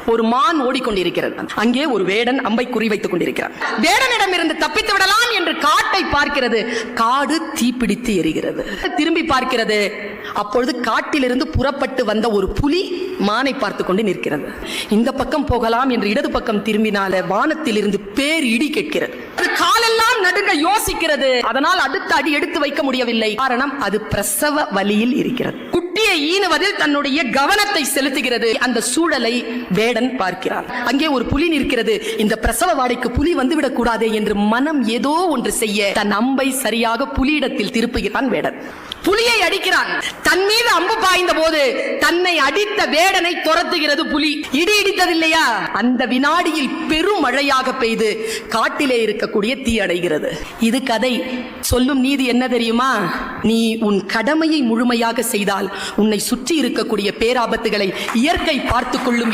ஒரு மான் ஓடிக்கொண்டிருக்கிறது. அங்கே ஒரு வேடன் அம்பை குறிவைத்துக் கொண்டிருக்கிறார். வேடனிடம் இருந்து தப்பித்து விடலாம் என்று காட்டை பார்க்கிறது. காடு தீப்பிடித்து எரிகிறது. திரும்பி பார்க்கிறது. அப்பொழுது காட்டிலிருந்து புறப்பட்டு வந்த ஒரு புலி மானை பார்த்து கொண்டு நிற்கிறது. இந்த பக்கம் போகலாம் என்று இடது பக்கம் திரும்பினால வானத்தில் இருந்து பேர் இடி கேட்கிறது. காலெல்லாம் நடுங்க யோசிக்கிறது. அதனால் அடுத்த அடி எடுத்து வைக்க முடியவில்லை. காரணம், அது பிரசவ வலியில் இருக்கிறது. குட்டியை ஈனுவதில் தன்னுடைய கவனத்தை செலுத்துகிறது. அந்த சூழலை வேடன் பார்க்கிறார். அங்கே ஒரு புலி நிற்கிறது. இந்த பிரசவ வாடைக்கு புலி வந்துவிடக் கூடாதே என்று மனம் ஏதோ ஒன்று செய்ய தன் அம்பை சரியாக புலியிடத்தில் திருப்புகிறான் வேடன். புலியை அடிக்கிறான். தன் மீது அம்பு பாய்ந்த போது தன்னை அடித்த வேடனை துரத்துகிறது புலி. இடி இடித்ததில்லையா? அந்த வினாடியில் பெரும் மழையாக பெய்து காட்டிலே இருக்கக்கூடிய தீ அடைகிறது. இது கதை. சொல்லும் நீதி என்ன தெரியுமா? நீ உன் கடமையை முழுமையாக செய்தால் உன்னை சுற்றி இருக்கக்கூடிய பேராபத்துகளை இயற்கை பார்த்துக் கொள்ளும்.